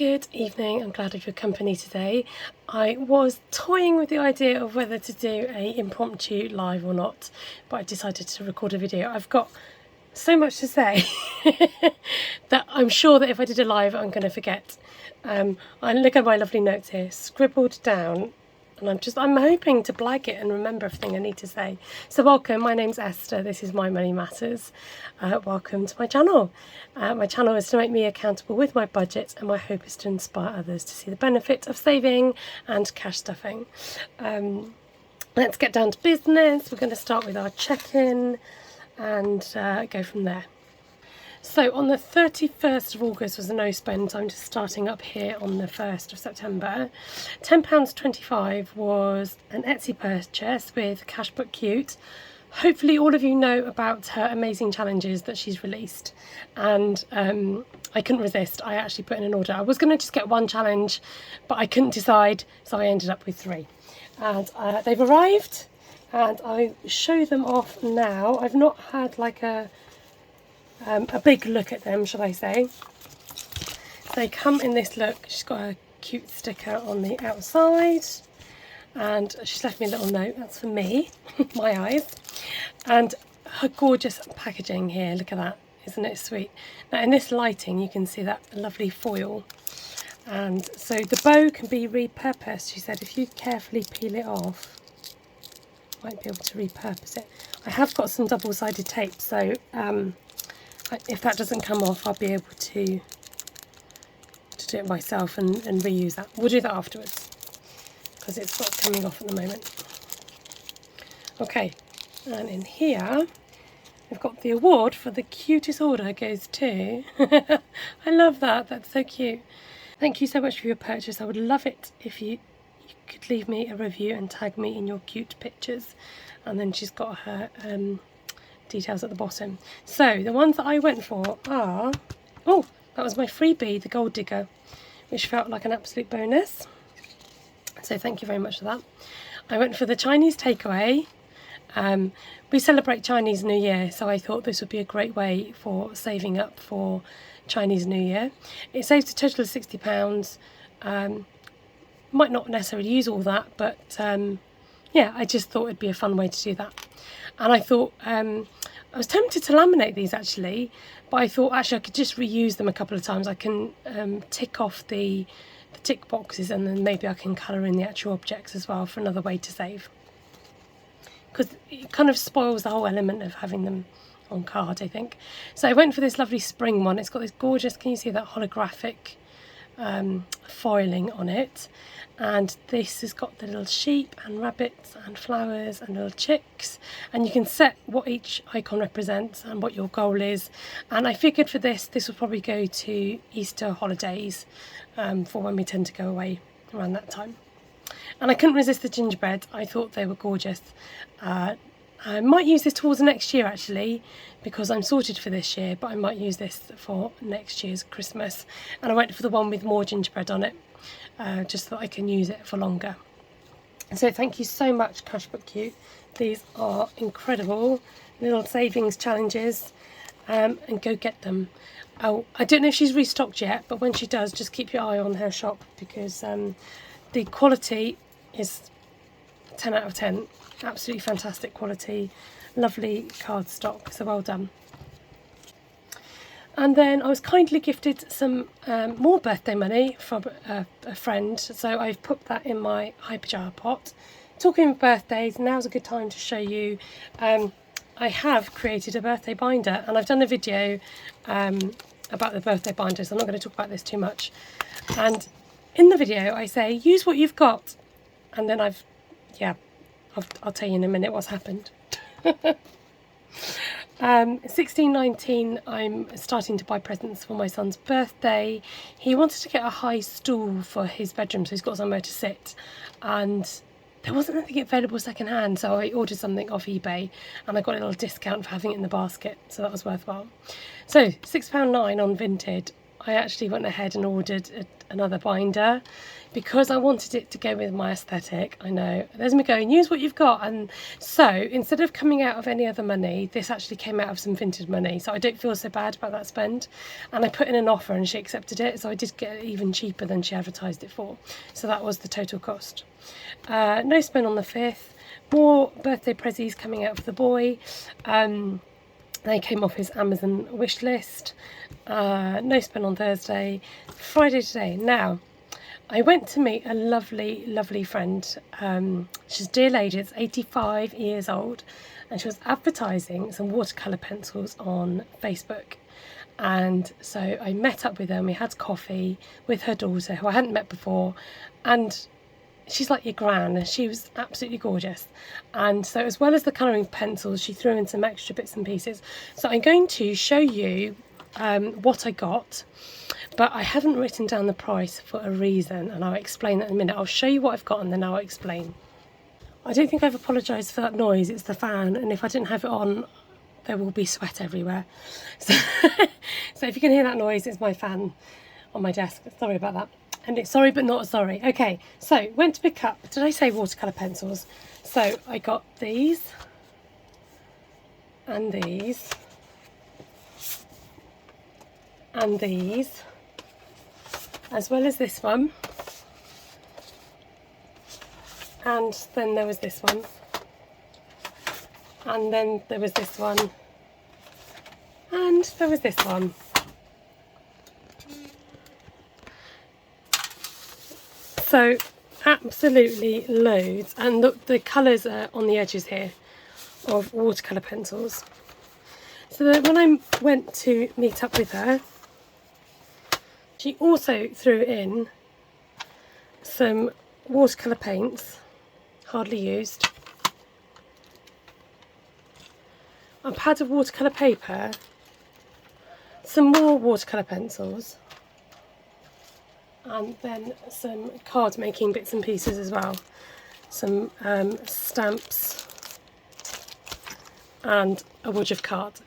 Good evening, I'm glad of your company today. I was toying with the idea of whether to do a impromptu live or not, but I decided to record a video. I've got so much to say that I'm sure that if I did a live I'm going to forget. I look at my lovely notes here, scribbled down, and I'm hoping to blag it and remember everything I need to say. So welcome, my name's Esther, this is My Money Matters. Welcome to my channel. My channel is to make me accountable with my budget, and my hope is to inspire others to see the benefit of saving and cash stuffing. Let's get down to business. We're going to start with our check-in and go from there. So on the 31st of August was a no spend. I'm just starting up here on the 1st of September. £10.25 was an Etsy purchase with Cashbook Cute. Hopefully all of you know about her amazing challenges that she's released, and I couldn't resist. I actually put in an order. I was going to just get one challenge, but I couldn't decide, so I ended up with 3. And they've arrived, and I show them off now. I've not had like a big look at them, shall I say. They come in this look. She's got a cute sticker on the outside, and she's left me a little note. That's for me, my eyes, and her gorgeous packaging here. Look at that, isn't it sweet? Now in this lighting you can see that lovely foil, and so the bow can be repurposed. She said if you carefully peel it off, you might be able to repurpose it. I have got some double-sided tape, so if that doesn't come off, I'll be able to do it myself and reuse that. We'll do that afterwards because it's not coming off at the moment. Okay, and in here we've got the award for the cutest order goes to I love that, that's so cute. Thank you so much for your purchase. I would love it if you could leave me a review and tag me in your cute pictures. And then she's got her details at the bottom. So the ones that I went for are, oh, that was my freebie, the gold digger, which felt like an absolute bonus, so thank you very much for that. I went for the Chinese takeaway. We celebrate Chinese New Year, so I thought this would be a great way for saving up for Chinese New Year. It saves a total of £60. Might not necessarily use all that, but yeah, I just thought it'd be a fun way to do that. And I thought, I was tempted to laminate these actually, but I thought actually I could just reuse them a couple of times. I can tick off the tick boxes, and then maybe I can colour in the actual objects as well for another way to save. Because it kind of spoils the whole element of having them on card, I think. So I went for this lovely spring one. It's got this gorgeous, can you see that holographic foiling on it, and this has got the little sheep and rabbits and flowers and little chicks, and you can set what each icon represents and what your goal is. And I figured for this would probably go to Easter holidays, for when we tend to go away around that time. And I couldn't resist the gingerbread. I thought they were gorgeous. I might use this towards next year actually, because I'm sorted for this year, but I might use this for next year's Christmas. And I went for the one with more gingerbread on it, just so that I can use it for longer. So thank you so much, Cashbook Cute. These are incredible little savings challenges, and go get them. Oh, I don't know if she's restocked yet, but when she does, just keep your eye on her shop, because the quality is 10 out of 10. Absolutely fantastic quality, lovely cardstock, so well done. And then I was kindly gifted some more birthday money from a friend, so I've put that in my Hyperjar pot. Talking of birthdays, now's a good time to show you, I have created a birthday binder, and I've done a video about the birthday binder, so I'm not going to talk about this too much. And in the video I say use what you've got, and then I'll tell you in a minute what's happened. 16/19, I'm starting to buy presents for my son's birthday. He wanted to get a high stool for his bedroom, so he's got somewhere to sit, and there wasn't anything available second hand, so I ordered something off eBay, and I got a little discount for having it in the basket, so that was worthwhile. So £6.9 on Vinted. I actually went ahead and ordered another binder because I wanted it to go with my aesthetic. I know, there's me going, use what you've got. And so instead of coming out of any other money, this actually came out of some vintage money, so I don't feel so bad about that spend. And I put in an offer and she accepted it, so I did get it even cheaper than she advertised it for. So that was the total cost. No spend on the 5th. More birthday prezzies coming out for the boy. They came off his Amazon wish list. No spend on Thursday. Friday today. Now, I went to meet a lovely, lovely friend. She's a dear lady, it's 85 years old, and she was advertising some watercolour pencils on Facebook. And so I met up with her and we had coffee with her daughter, who I hadn't met before, and she's like your gran, and she was absolutely gorgeous. And so as well as the colouring pencils, she threw in some extra bits and pieces. So I'm going to show you what I got, but I haven't written down the price for a reason, and I'll explain that in a minute. I'll show you what I've got and then I'll explain. I don't think I've apologised for that noise, it's the fan, and if I didn't have it on, there will be sweat everywhere. So, so if you can hear that noise, it's my fan on my desk. Sorry about that. And it's sorry but not sorry. Okay, so went to pick up, did I say watercolour pencils? So I got these and these and these, as well as this one, and then there was this one, and then there was this one, and there was this one. So absolutely loads, and look, the colours are on the edges here of watercolour pencils. So that when I went to meet up with her, she also threw in some watercolour paints, hardly used, a pad of watercolour paper, some more watercolour pencils, and then some card making bits and pieces as well, some stamps and a wodge of card.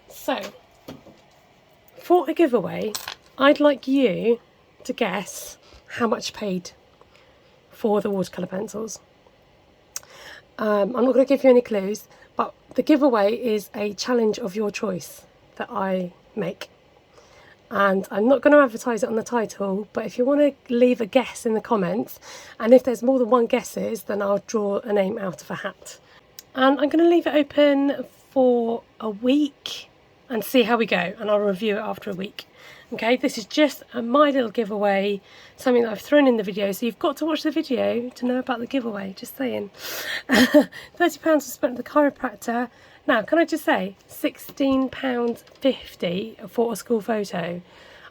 So for a giveaway, I'd like you to guess how much I paid for the watercolour pencils. I'm not going to give you any clues, but the giveaway is a challenge of your choice that I make. And I'm not going to advertise it on the title, but if you want to leave a guess in the comments, and if there's more than one guesses, then I'll draw a name out of a hat. And I'm going to leave it open for a week and see how we go, and I'll review it after a week. Okay, this is just my little giveaway, something that I've thrown in the video, so you've got to watch the video to know about the giveaway, just saying. £30 was spent at the chiropractor. Now, can I just say, £16.50 for a school photo.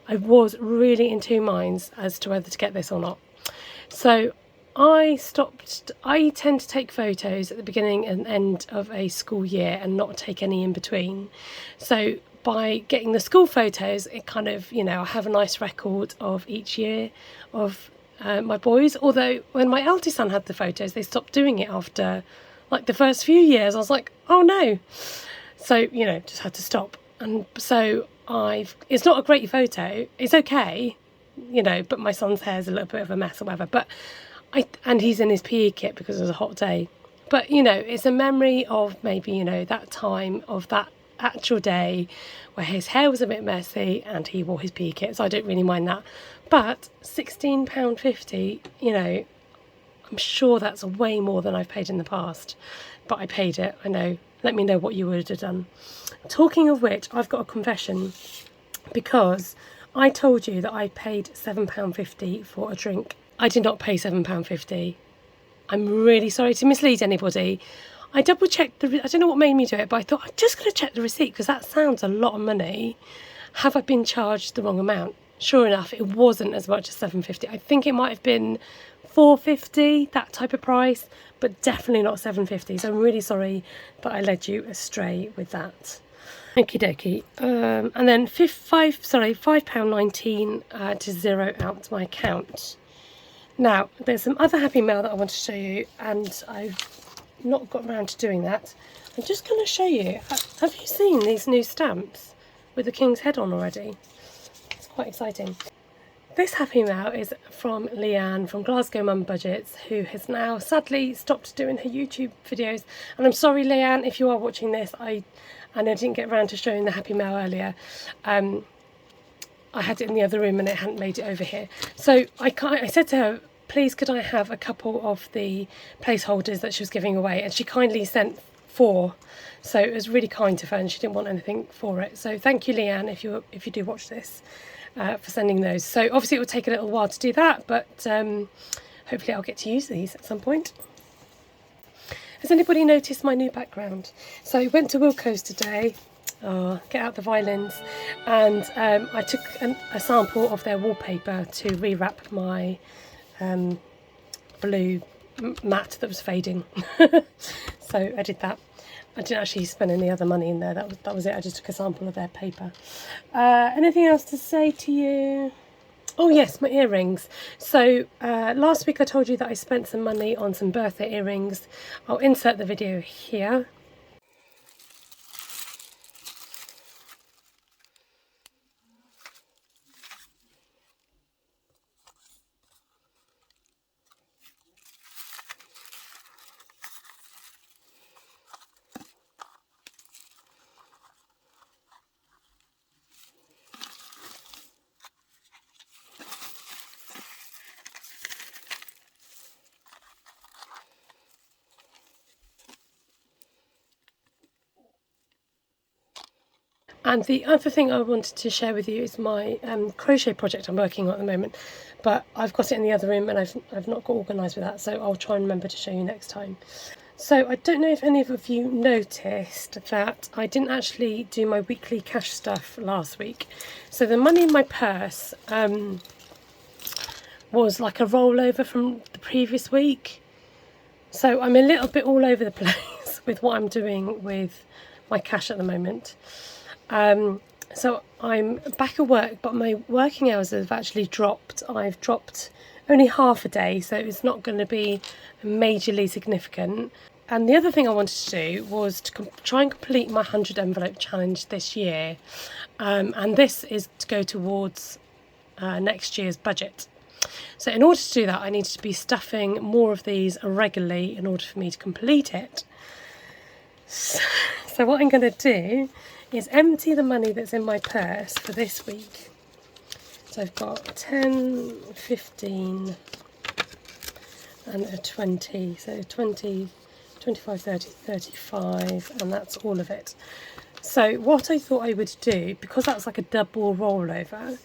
I was really in two minds as to whether to get this or not. So I tend to take photos at the beginning and end of a school year and not take any in between. So by getting the school photos, it kind of, you know, I have a nice record of each year of my boys. Although when my eldest son had the photos, they stopped doing it after like the first few years. I was like, oh no. So, you know, just had to stop. And so it's not a great photo. It's okay, you know, but my son's hair's a little bit of a mess or whatever. And he's in his PE kit because it was a hot day. But, you know, it's a memory of maybe, you know, that time of that actual day where his hair was a bit messy and he wore his PE kit. So I don't really mind that. But £16.50, you know, I'm sure that's way more than I've paid in the past, but I paid it, I know. Let me know what you would have done. Talking of which, I've got a confession, because I told you that I paid £7.50 for a drink. I did not pay £7.50. I'm really sorry to mislead anybody. I double checked I don't know what made me do it, but I thought I'm just going to check the receipt because that sounds a lot of money. Have I been charged the wrong amount? Sure enough, it wasn't as much as £7.50. I think it might have been £4.50, that type of price, but definitely not £7.50. So I'm really sorry that I led you astray with that. Okie dokie. And then £5.19 to zero out my account. Now, there's some other happy mail that I want to show you, and I've not got around to doing that. I'm just going to show you. Have you seen these new stamps? with the king's head on already. It's quite exciting. This happy mail is from Leanne from Glasgow Mum Budgets, who has now sadly stopped doing her YouTube videos. And I'm sorry, Leanne, if you are watching this, I didn't get around to showing the happy mail earlier. I had it in the other room and it hadn't made it over here. So I said to her, please could I have a couple of the placeholders that she was giving away, and she kindly sent 4. So it was really kind of her, and she didn't want anything for it. So thank you, Leanne, if you do watch this, for sending those. So obviously it will take a little while to do that, but hopefully I'll get to use these at some point. Has anybody noticed my new background? So I went to Wilko's today, get out the violins, and I took a sample of their wallpaper to rewrap my blue mat that was fading. So I did that. I didn't actually spend any other money in there. That was it. I just took a sample of their paper. Anything else to say to you? Oh yes, my earrings. So last week I told you that I spent some money on some birthday earrings. I'll insert the video here. And the other thing I wanted to share with you is my crochet project I'm working on at the moment, but I've got it in the other room and I've not got organised with that, so I'll try and remember to show you next time. So I don't know if any of you noticed that I didn't actually do my weekly cash stuff last week. So the money in my purse was like a rollover from the previous week. So I'm a little bit all over the place with what I'm doing with my cash at the moment. So I'm back at work, but my working hours have actually dropped. I've dropped only half a day, so it's not going to be majorly significant. And the other thing I wanted to do was to try and complete my 100 envelope challenge this year. And this is to go towards next year's budget. So in order to do that, I needed to be stuffing more of these regularly in order for me to complete it. So what I'm going to do is empty the money that's in my purse for this week. So I've got 10, 15 and a 20, so 20, 25, 30, 35, and that's all of it. So what I thought I would do, because that's like a double rollover,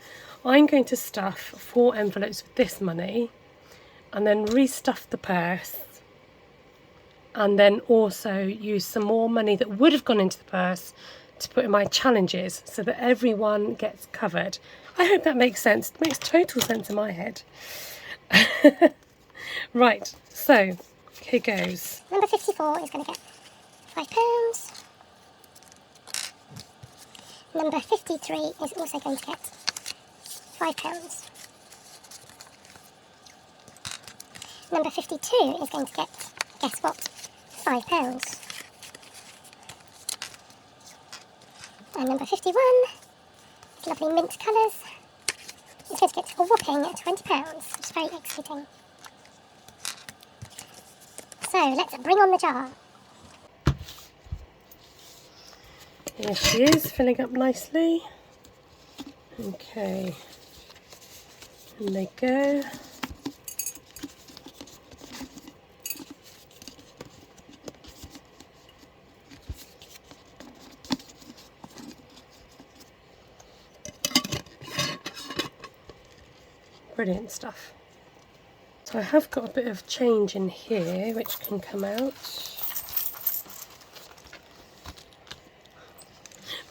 I'm going to stuff 4 envelopes with this money and then restuff the purse, and then also use some more money that would have gone into the purse to put in my challenges so that everyone gets covered. I hope that makes sense. It makes total sense in my head. Right, so here goes. Number 54 is going to get £5. Number 53 is also going to get £5. Number 52 is going to get, guess what, £5. And number 51, lovely mint colours, is going to get a whopping £20, which is very exciting. So let's bring on the jar. Here she is, filling up nicely. Okay, and they go. Brilliant stuff. So I have got a bit of change in here which can come out.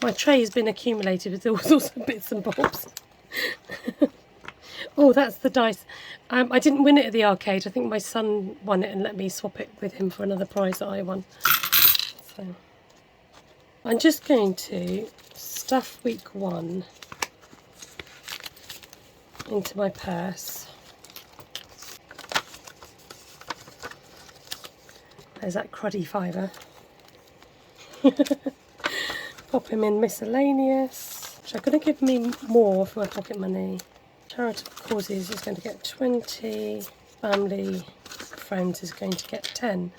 My tray has been accumulated with all sorts of bits and bobs. Oh, that's the dice. I didn't win it at the arcade. I think my son won it and let me swap it with him for another prize that I won. So I'm just going to stuff week 1 into my purse. There's that cruddy fiver. Pop him in miscellaneous. which are going to give me more for my pocket money. Charitable causes is going to get 20, family, friends is going to get 10.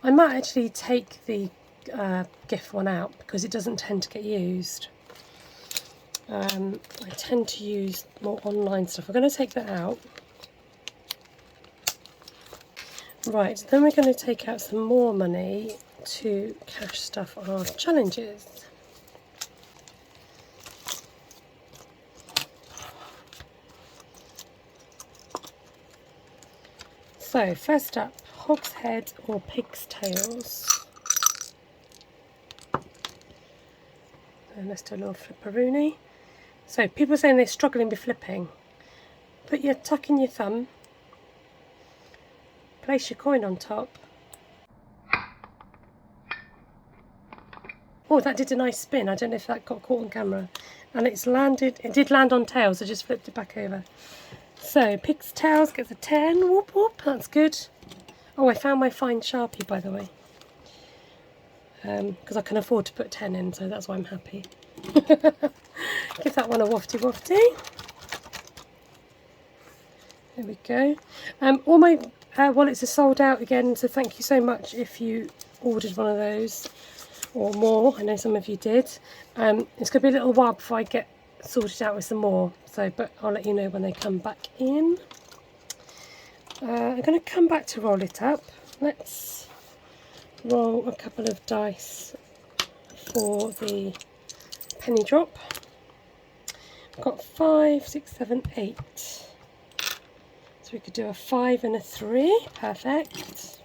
I might actually take the gift one out because it doesn't tend to get used. I tend to use more online stuff. I'm going to take that out. Right, then we're going to take out some more money to cash stuff on our challenges. So, first up, hog's head or pig's tails. And let's do a little flipperoonie. So, people are saying they're struggling with flipping. Tuck in your thumb, place your coin on top. Oh, that did a nice spin. I don't know if that got caught on camera. And it did land on tails, I just flipped it back over. So, pig's tails gets a 10. Whoop whoop, that's good. Oh, I found my fine Sharpie, by the way. Because I can afford to put 10 in, so that's why I'm happy. Give that one a wafty wafty. There we go. All my wallets are sold out again, so thank you so much if you ordered one of those or more. I know some of you did. It's going to be a little while before I get sorted out with some more, but I'll let you know when they come back in. I'm going to come back to roll it up. Let's roll a couple of dice for the penny drop. I've got 5, 6, 7, 8. So we could do a 5 and a 3. Perfect.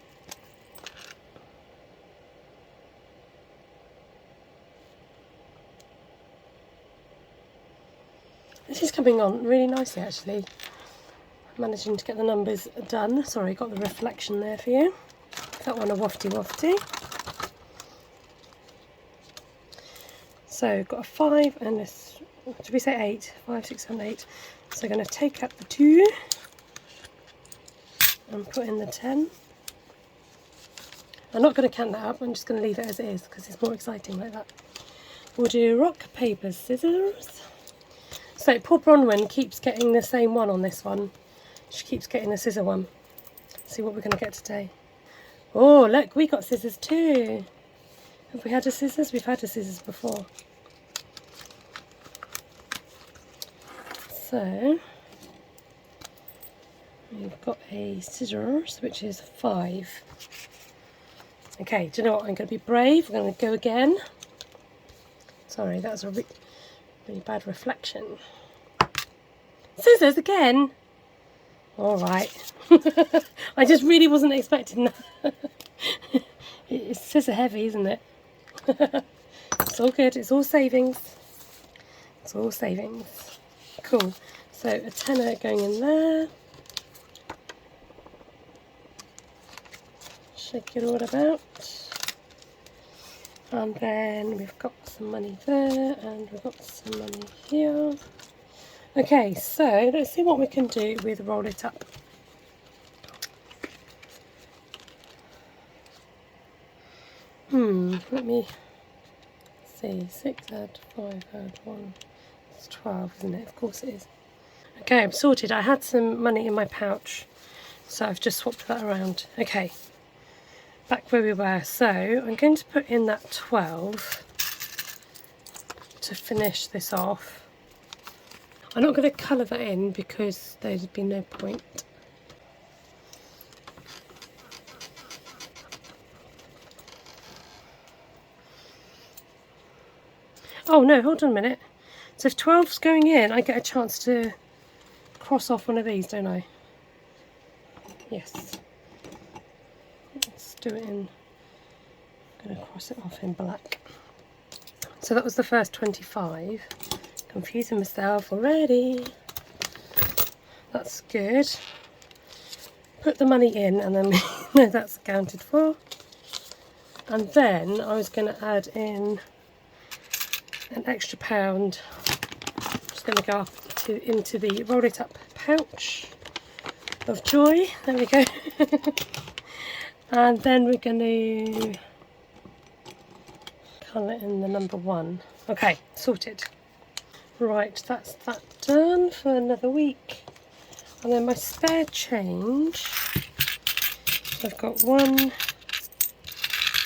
This is coming on really nicely, actually. Managing to get the numbers done. Sorry, got the reflection there for you. That one a wafty wafty. So got a 5 and a, did we say 8? 5, 6, 7, 8. So I'm going to take out the 2 and put in the 10. I'm not going to count that up, I'm just going to leave it as it is because it's more exciting like that. We'll do rock, paper, scissors. So poor Bronwyn keeps getting the same one on this one. She keeps getting the scissor one. See what we're going to get today. Oh, look, we got scissors too. Have we had a scissors? We've had a scissors before. So, we've got a scissors, which is 5. Okay, do you know what? I'm going to be brave. I'm going to go again. Sorry, that was a really bad reflection. Scissors again? All right. I just really wasn't expecting that. It's scissor heavy, isn't it? It's all good. It's all savings. It's all savings. Cool. So a tenner going in there. Shake it all about. And then we've got some money there and we've got some money here. Okay, so let's see what we can do with roll it up. Let me see. 6 add 5 add 1. It's 12, isn't it? Of course it is. Okay, I'm sorted. I had some money in my pouch, so I've just swapped that around. Okay, back where we were. So I'm going to put in that 12 to finish this off. I'm not going to colour that in because there'd be no point. Oh no, hold on a minute. So if 12's going in, I get a chance to cross off one of these, don't I? Yes. Let's do it in, I'm going to cross it off in black. So that was the first 25. Confusing myself already. That's good. Put the money in and then we know that's accounted for. And then I was going to add in an extra £1. Just going to go up into the roll it up pouch of joy. There we go. And then we're going to colour in the number 1. Okay, sorted. Right, that's that done for another week. And then my spare change, I've got 1,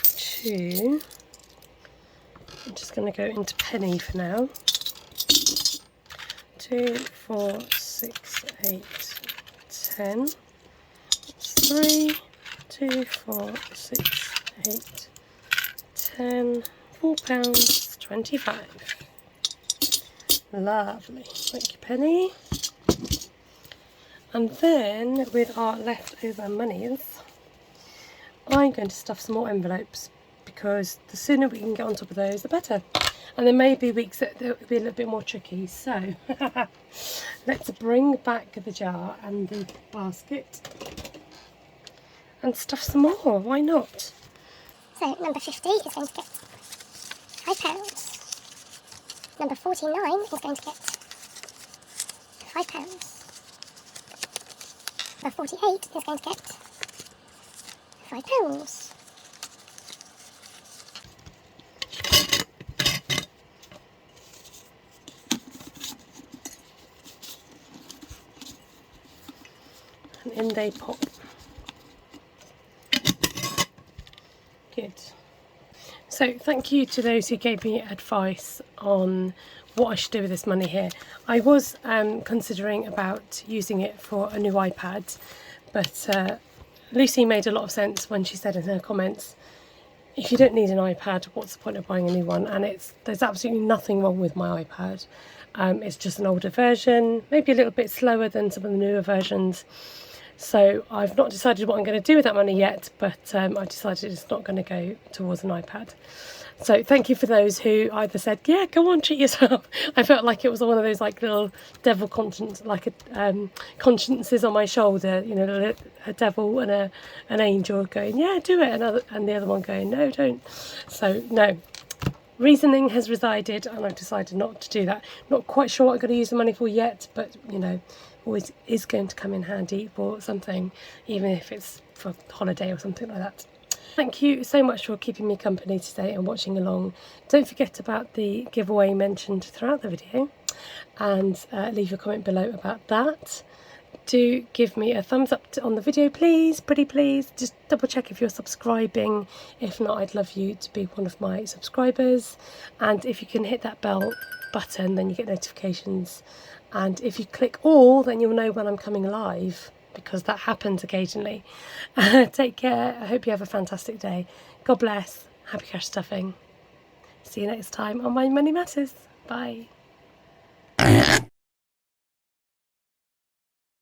2, I'm just going to go into penny for now. 2, 4, 6, 8, 10. 3, 2, 4, 6, 8, 10. £4.25. Lovely. Thank you, Penny. And then with our leftover monies, I'm going to stuff some more envelopes, because the sooner we can get on top of those, the better. And there may be weeks that will be a little bit more tricky. So let's bring back the jar and the basket and stuff some more. Why not? So number 50 is going to get £5. Number 49 is going to get £5. Number 48 is going to get £5. And in they pop. Good. So thank you to those who gave me advice on what I should do with this money here. I was considering about using it for a new iPad, but Lucy made a lot of sense when she said in her comments, if you don't need an iPad, what's the point of buying a new one? And there's absolutely nothing wrong with my iPad. It's just an older version, maybe a little bit slower than some of the newer versions. So I've not decided what I'm going to do with that money yet, but I decided it's not going to go towards an iPad. So thank you for those who either said, yeah, go on, treat yourself. I felt like it was one of those like little devil conscience, like consciences on my shoulder, you know, a devil and an angel going, yeah, do it, and the other one going, no, don't. So no, reasoning has resided, and I've decided not to do that. Not quite sure what I'm going to use the money for yet, but you know, always is going to come in handy for something, even if it's for holiday or something like that. Thank you so much for keeping me company today and watching along. Don't forget about the giveaway mentioned throughout the video, and leave a comment below about that. Do give me a thumbs up on the video, please, pretty please. Just double check if you're subscribing. If not, I'd love you to be one of my subscribers. And if you can hit that bell button, then you get notifications. And if you click all, then you'll know when I'm coming live, because that happens occasionally. Take care. I hope you have a fantastic day. God bless. Happy cash stuffing. See you next time on My Money Matters. Bye.